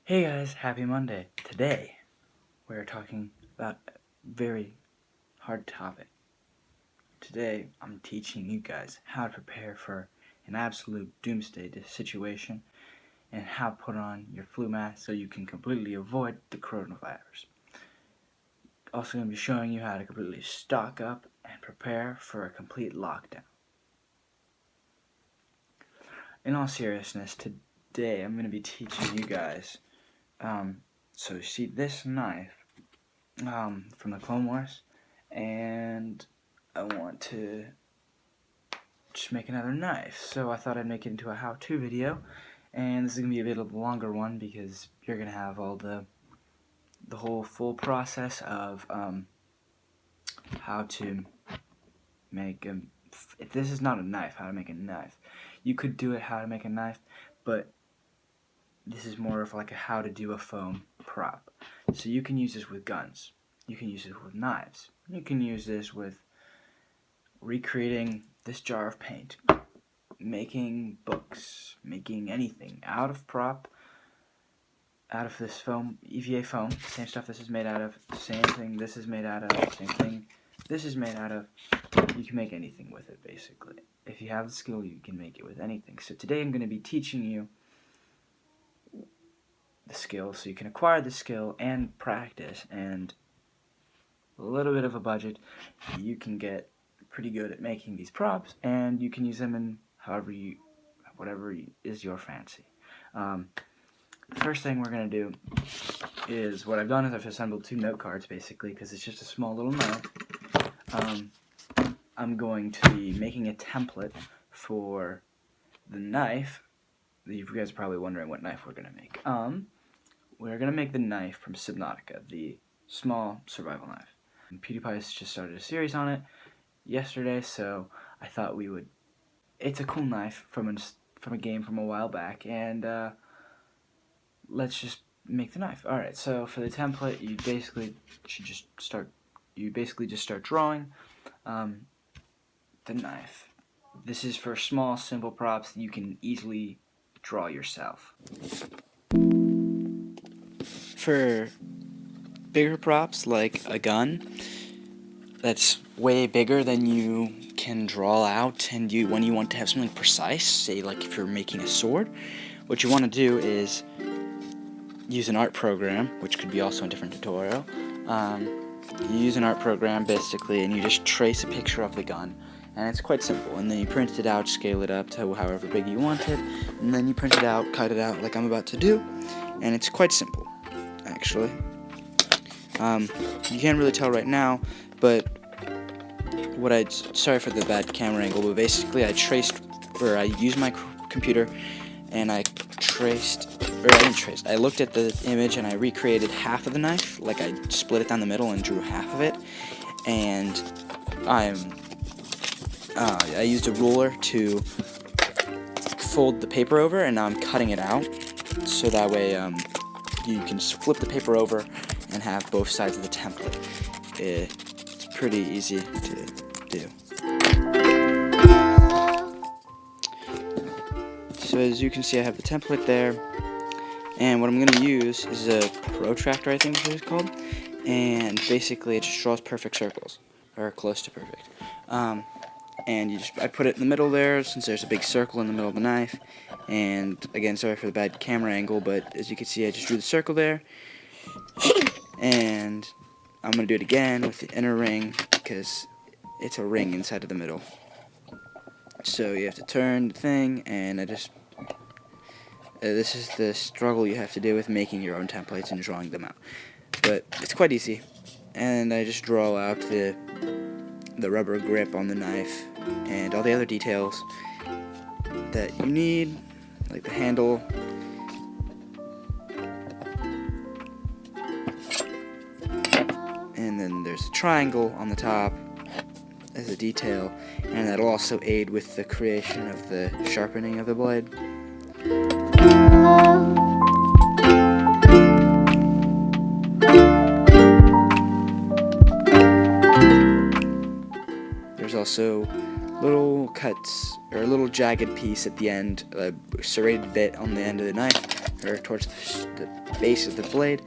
Hey guys, happy Monday. Today, we're talking about a very hard topic. Today, I'm teaching you guys how to prepare for an absolute doomsday situation and how to put on your flu mask so you can completely avoid the coronavirus. Also going to be showing you how to completely stock up and prepare for a complete lockdown. In all seriousness, today I'm going to be teaching you guys so you see this knife from the Clone Wars, and I want to just make another knife, so I thought I'd make it into a how-to video, and this is going to be a bit of a longer one because you're going to have all the whole full process of how to make a, if this is not a knife, how to make a knife. You could do it how to make a knife, but this is more of like a how to do a foam prop. So you can use this with guns, you can use it with knives, you can use this with recreating this jar of paint, making books, making anything out of prop, out of this foam, EVA foam, same stuff this is made out of, same thing this is made out of, same thing this is made out of. You can make anything with it basically. If you have the skill, you can make it with anything. So today I'm going to be teaching you the skill so you can acquire the skill and practice, and a little bit of a budget you can get pretty good at making these props, and you can use them in whatever is your fancy. The first thing we're going to do is, what I've done is I've assembled two note cards basically because it's just a small little knife. I'm going to be making a template for the knife. You guys are probably wondering what knife we're going to make. We're going to make the knife from Subnautica, the small survival knife. And PewDiePie just started a series on it yesterday, so I thought we would. It's a cool knife from a game from a while back, and let's just make the knife. All right. So for the template, you basically just start drawing the knife. This is for small, simple props that you can easily draw yourself. For bigger props like a gun that's way bigger than you can draw out, and when you want to have something precise, say like if you're making a sword, what you want to do is use an art program, which could be also a different tutorial. You use an art program basically, and you just trace a picture of the gun, and it's quite simple. And then you print it out, scale it up to however big you want it, and then you print it out, cut it out like I'm about to do, and it's quite simple actually. You can't really tell right now, but sorry for the bad camera angle, but basically I used my computer and I looked at the image and I recreated half of the knife, like I split it down the middle and drew half of it, and I used a ruler to fold the paper over, and now I'm cutting it out, so that way you can flip the paper over and have both sides of the template. It's pretty easy to do. So as you can see, I have the template there, and what I'm going to use is a protractor, I think is what it's called, and basically it just draws perfect circles, or close to perfect. And I put it in the middle there, since there's a big circle in the middle of the knife. And again, sorry for the bad camera angle, but as you can see, I just drew the circle there. And I'm going to do it again with the inner ring, because it's a ring inside of the middle. So you have to turn the thing, and this is the struggle you have to do with making your own templates and drawing them out. But it's quite easy. And I just draw out the rubber grip on the knife and all the other details that you need, like the handle, and then there's a triangle on the top as a detail, and that'll also aid with the creation of the sharpening of the blade. There's also little cuts, or a little jagged piece at the end, a serrated bit on the end of the knife, or towards the base of the blade,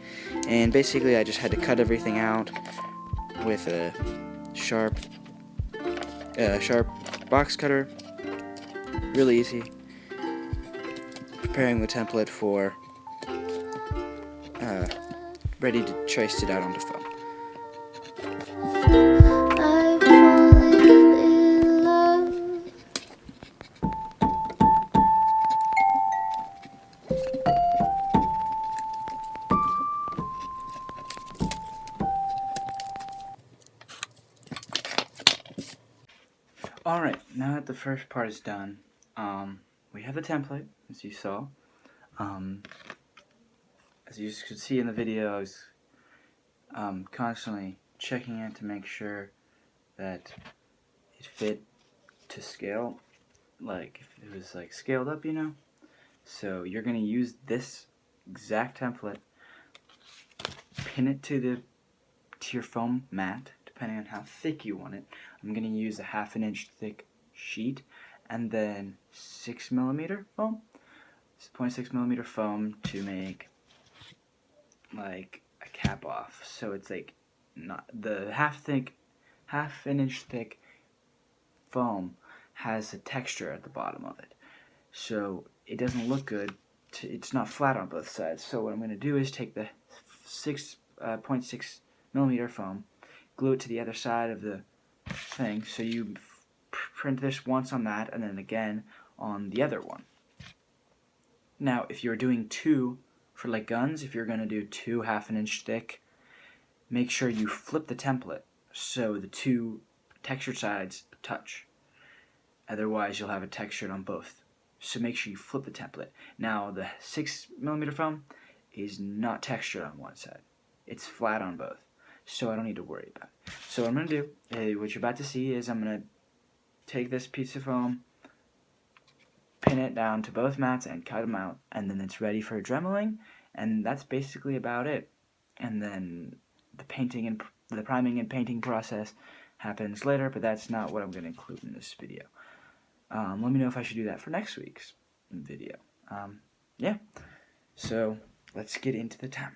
and basically I just had to cut everything out with a sharp box cutter. Really easy. Preparing the template for ready to trace it out onto foam. Alright, now that the first part is done, we have the template, as you saw. As you could see in the video, I was constantly checking it to make sure that it fit to scale, like if it was like scaled up, you know. So you're going to use this exact template, pin it to your foam mat, depending on how thick you want it. I'm going to use a 1/2 inch thick sheet, and then 6mm foam, 0.6mm foam to make like a cap off. So it's like not the 1/2 inch thick foam has a texture at the bottom of it, so it doesn't look good. It's not flat on both sides. So what I'm going to do is take the 0.6mm foam, glue it to the other side of the thing, so you print this once on that and then again on the other one. Now if you're doing two for like guns, if you're going to do two 1/2 inch thick, make sure you flip the template so the two textured sides touch. Otherwise you'll have it textured on both. So make sure you flip the template. Now the 6mm foam is not textured on one side. It's flat on both. So I don't need to worry about it. So what I'm going to do, what you're about to see, is I'm going to take this piece of foam, pin it down to both mats and cut them out, and then it's ready for dremeling, and that's basically about it. And then the painting and the priming and painting process happens later, but that's not what I'm going to include in this video. Let me know if I should do that for next week's video. Yeah, so let's get into the timeline.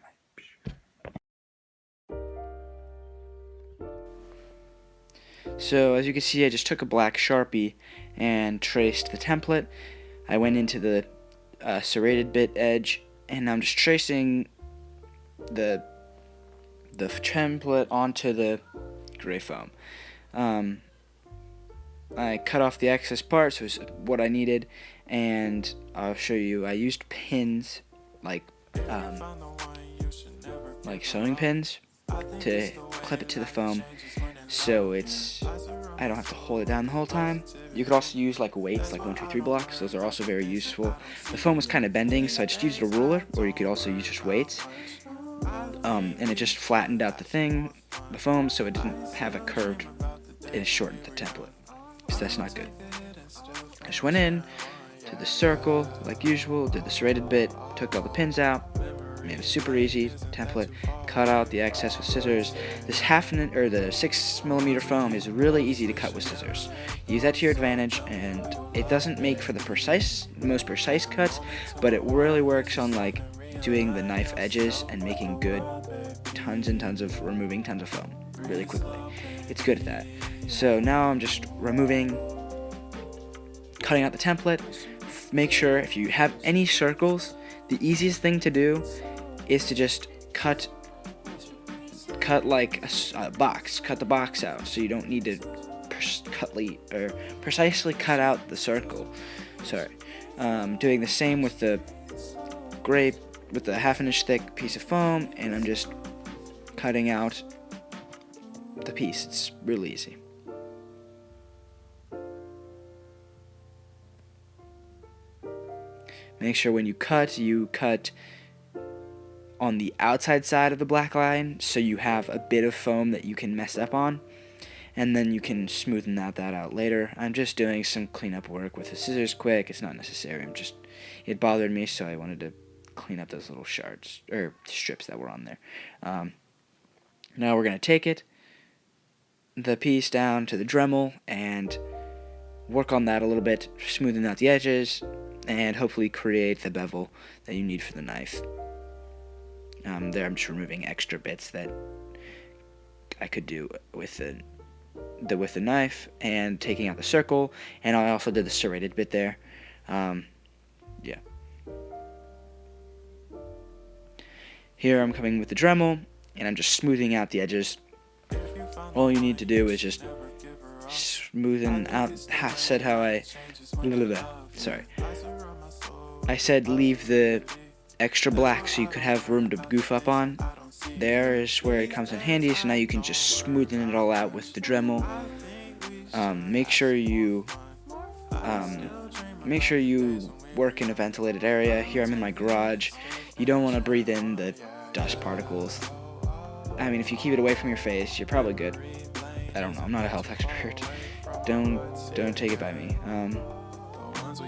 So as you can see, I just took a black Sharpie and traced the template. I went into the serrated bit edge, and I'm just tracing the template onto the gray foam. I cut off the excess parts, so it's what I needed, and I'll show you. I used pins, like sewing pins, to clip it to the foam, so I don't have to hold it down the whole time. You could also use like weights, like 1, 2, 3 blocks. Those are also very useful. The foam was kind of bending, so I just used a ruler, or you could also use just weights. And it just flattened out the foam, so it didn't have a curved, it shortened the template, so that's not good. I just went in to the circle like usual, did the serrated bit, took all the pins out, made it super easy template, cut out the excess with scissors. This the 6mm foam is really easy to cut with scissors. Use that to your advantage, and it doesn't make for the most precise cuts, but it really works on like doing the knife edges and making good removing tons of foam really quickly. It's good at that. So now I'm just cutting out the template. Make sure if you have any circles, the easiest thing to do is to just cut like a box. Cut the box out, so you don't need to precisely cut out the circle. Sorry. Doing the same with the 1/2 inch thick piece of foam, and I'm just cutting out the piece. It's really easy. Make sure when you cut on the outside side of the black line, so you have a bit of foam that you can mess up on, and then you can smoothen that out later. I'm just doing some cleanup work with the scissors quick. It's not necessary. It bothered me, so I wanted to clean up those little shards or strips that were on there. Now we're going to take the piece down to the Dremel and work on that a little bit, smoothing out the edges, and hopefully create the bevel that you need for the knife. There I'm just removing extra bits that I could do with the knife, and taking out the circle, and I also did the serrated bit there. Yeah. Here I'm coming with the Dremel, and I'm just smoothing out the edges. All you need to do is just smoothen out. I said leave the extra black so you could have room to goof up on. There is where it comes in handy, so now you can just smoothen it all out with the Dremel. Make sure you work in a ventilated area. Here I'm in my garage. You don't want to breathe in the dust particles. I mean, if you keep it away from your face, you're probably good. I don't know, I'm not a health expert. Don't take it by me.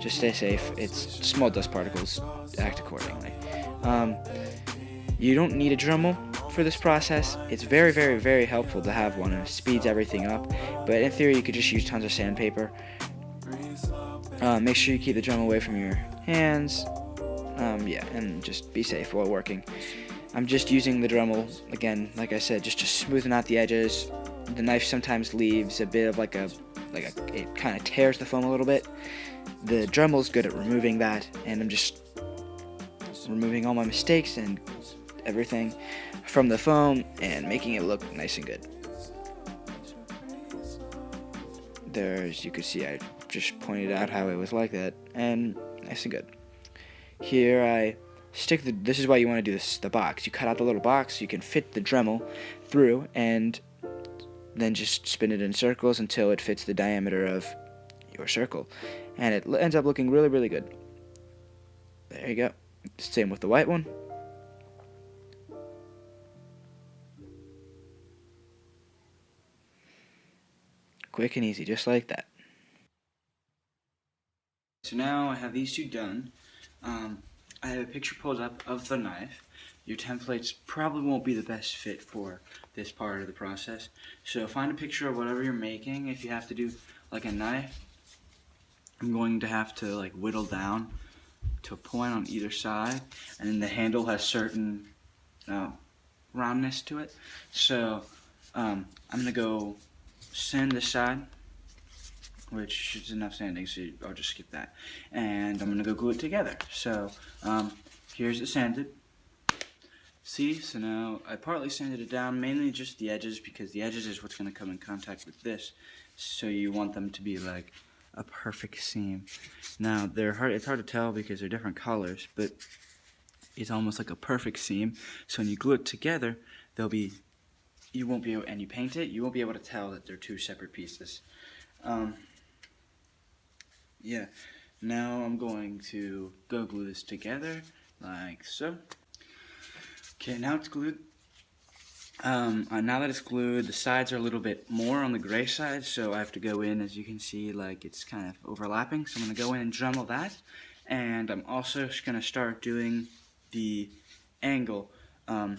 Just stay safe. It's small dust particles. Act accordingly. You don't need a Dremel for this process. It's very, very, very helpful to have one, and it speeds everything up. But in theory, you could just use tons of sandpaper. Make sure you keep the Dremel away from your hands. Yeah, and just be safe while working. I'm just using the Dremel, again, like I said, just to smoothen out the edges. The knife sometimes leaves a bit of it kind of tears the foam a little bit. The Dremel's good at removing that, and I'm just removing all my mistakes and everything from the foam and making it look nice and good. There, as you can see, I just pointed out how it was like that, and nice and good. Here I stick this is why you want to do the box. You cut out the little box so you can fit the Dremel through, and then just spin it in circles until it fits the diameter of your circle, and it ends up looking really, really good. There you go. Same with the white one. Quick and easy, just like that. So now I have these two done. I have a picture pulled up of the knife. Your templates probably won't be the best fit for this part of the process. So find a picture of whatever you're making. If you have to do like a knife, I'm going to have to like whittle down to a point on either side, and then the handle has certain roundness to it. So I'm gonna go sand this side, which is enough sanding, so I'll just skip that. And I'm gonna go glue it together. So here's it sanded. See, so now I partly sanded it down, mainly just the edges, because the edges is what's gonna come in contact with this. So you want them to be like a perfect seam. Now it's hard to tell because they're different colors, but it's almost like a perfect seam. So when you glue it together, you won't be able, and you paint it, you won't be able to tell that they're two separate pieces. Yeah, now I'm going to go glue this together like so. Okay, now it's glued. Now that it's glued, the sides are a little bit more on the gray side, so I have to go in, as you can see, like it's kind of overlapping. So I'm going to go in and Dremel that, and I'm also just going to start doing the angle. I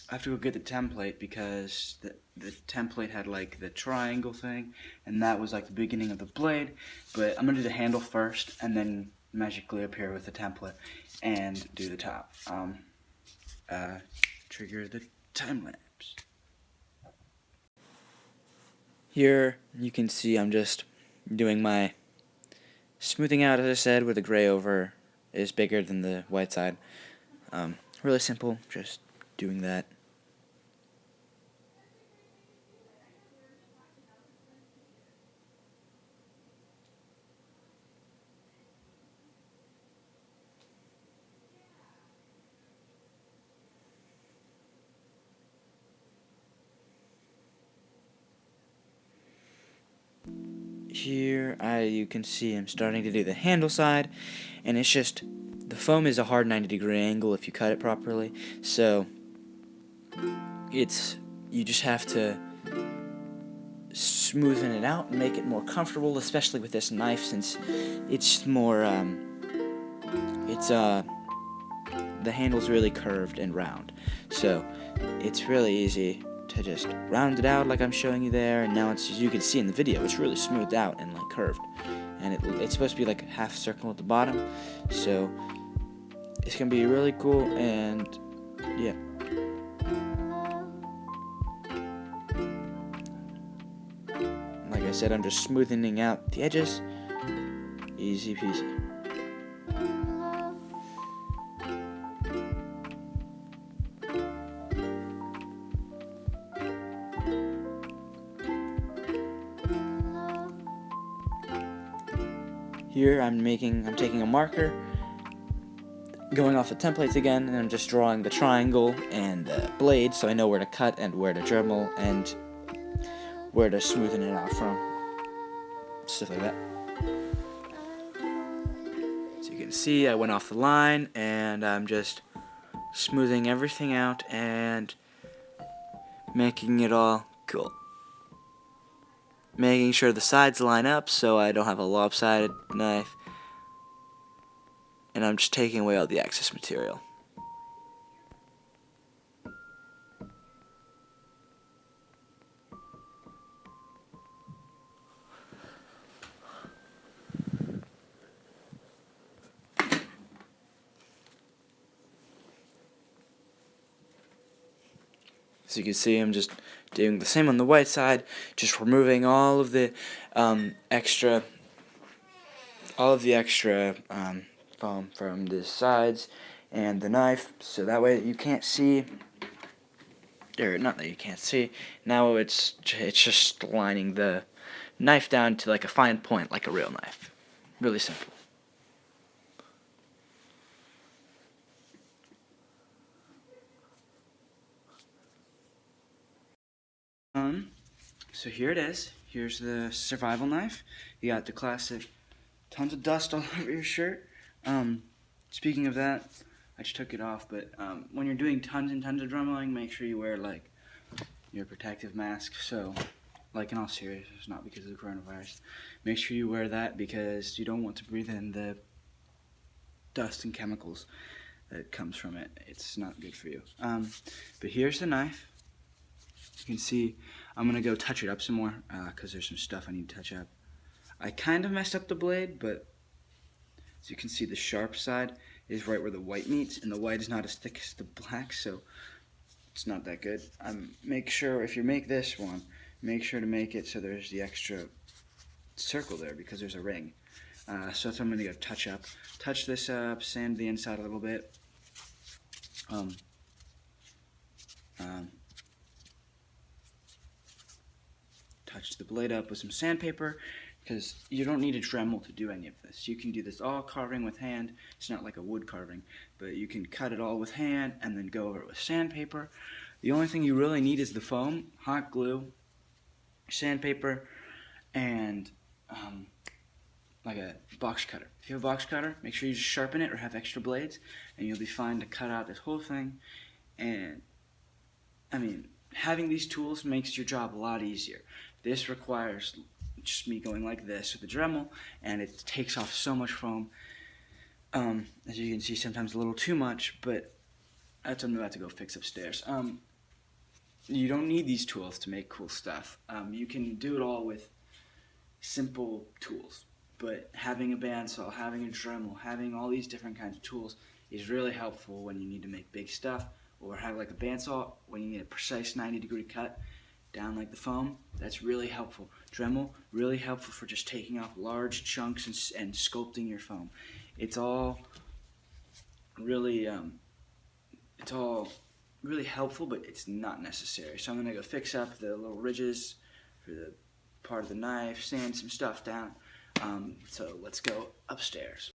have to go get the template because the template had like the triangle thing, and that was like the beginning of the blade. But I'm going to do the handle first, and then magically appear with the template and do the top. Trigger the time lapse. Here you can see I'm just doing my smoothing out, as I said, where the gray over is bigger than the white side. Really simple, just doing that. Here you can see I'm starting to do the handle side, and it's just the foam is a hard 90-degree angle if you cut it properly, so you just have to smoothen it out and make it more comfortable, especially with this knife, since it's more the handle's really curved and round, so it's really easy to just round it out like I'm showing you there, and now it's, as you can see in the video, it's really smoothed out and like curved, and it's supposed to be like a half circle at the bottom, so it's gonna be really cool. And yeah, like I said, I'm just smoothing out the edges, easy peasy. Here I'm taking a marker, going off the templates again, and I'm just drawing the triangle and the blade so I know where to cut and where to Dremel and where to smoothen it out from. Stuff like that. So you can see I went off the line and I'm just smoothing everything out and making it all cool. Making sure the sides line up so I don't have a lopsided knife, and I'm just taking away all the excess material. So you can see I'm just doing the same on the white side, just removing all of the extra foam from the sides and the knife, so that way you can't see, or not that you can't see. Now it's just lining the knife down to like a fine point, like a real knife. Really simple. So here it is. Here's the survival knife. You got the classic tons of dust all over your shirt. Speaking of that, I just took it off, but when you're doing tons and tons of dremeling, make sure you wear like your protective mask. So, like in all seriousness, not because of the coronavirus, make sure you wear that because you don't want to breathe in the dust and chemicals that comes from it. It's not good for you. But here's the knife. You can see I'm going to go touch it up some more because there's some stuff I need to touch up. I kind of messed up the blade, but as you can see, the sharp side is right where the white meets, and the white is not as thick as the black, so it's not that good. Make sure, if you make this one, make sure to make it so there's the extra circle there because there's a ring. So that's what I'm going to go touch up. Touch this up, sand the inside a little bit. Touch the blade up with some sandpaper because you don't need a Dremel to do any of this. You can do this all carving with hand. It's not like a wood carving, but you can cut it all with hand and then go over it with sandpaper. The only thing you really need is the foam, hot glue, sandpaper, and like a box cutter. If you have a box cutter, make sure you just sharpen it or have extra blades, and you'll be fine to cut out this whole thing. And I mean, having these tools makes your job a lot easier. This requires just me going like this with the Dremel, and it takes off so much foam. As you can see, sometimes a little too much, but that's what I'm about to go fix upstairs. You don't need these tools to make cool stuff. You can do it all with simple tools, but having a bandsaw, having a Dremel, having all these different kinds of tools is really helpful when you need to make big stuff, or have like a bandsaw when you need a precise 90-degree cut down like the foam. That's really helpful. Dremel, really helpful for just taking off large chunks and sculpting your foam. It's all really helpful, but it's not necessary. So I'm gonna go fix up the little ridges for the part of the knife, sand some stuff down. So let's go upstairs.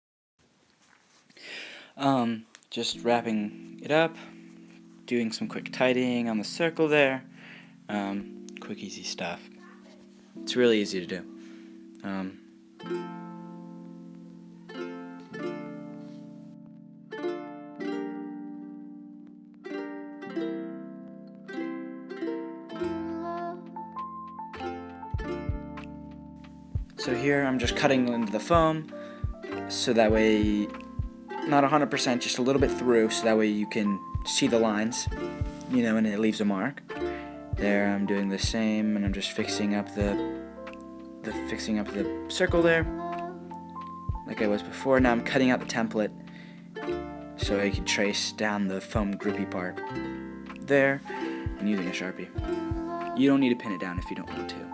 Just wrapping it up, doing some quick tidying on the circle there. Quick, easy stuff. It's really easy to do. So here I'm just cutting into the foam, so that way, not 100%, just a little bit through, so that way you can see the lines, and it leaves a mark. There I'm doing the same, and I'm just fixing up the circle there, like I was before. Now I'm cutting out the template so I can trace down the foam grippy part there and using a Sharpie. You don't need to pin it down if you don't want to.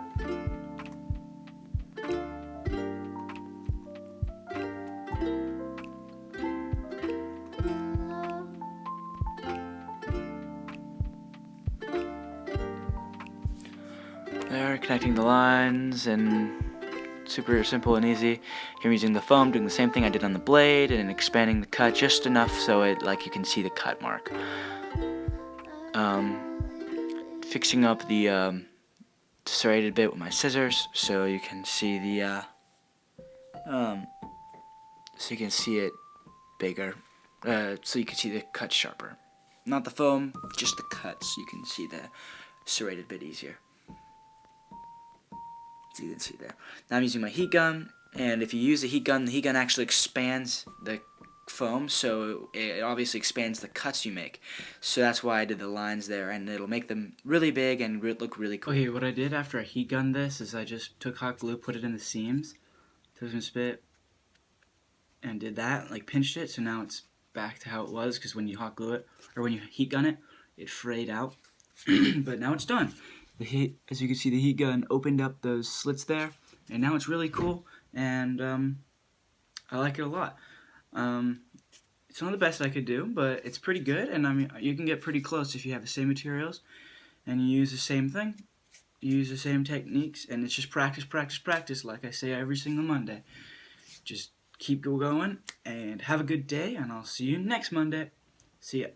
There, connecting the lines, and super simple and easy. Here I'm using the foam, doing the same thing I did on the blade, and expanding the cut just enough so it, like, you can see the cut mark. Fixing up the serrated bit with my scissors so you can see the so you can see it bigger, so you can see the cut sharper. Not the foam, just the cut, so you can see the serrated bit easier. So you can see there. Now I'm using my heat gun, and if you use a heat gun, the heat gun actually expands the foam, so it obviously expands the cuts you make. So that's why I did the lines there, and it'll make them really big and look really cool. Okay, what I did after I heat gunned this is I just took hot glue, put it in the seams, took some spit, and did that, like pinched it, so now it's back to how it was, because when you hot glue it, or when you heat gun it, it frayed out. But now it's done. As you can see, the heat gun opened up those slits there, and now it's really cool, and I like it a lot. It's not the best I could do, but it's pretty good, and I mean, you can get pretty close if you have the same materials, and you use the same thing, you use the same techniques, and it's just practice, practice, practice, like I say every single Monday. Just keep going, and have a good day, and I'll see you next Monday. See ya.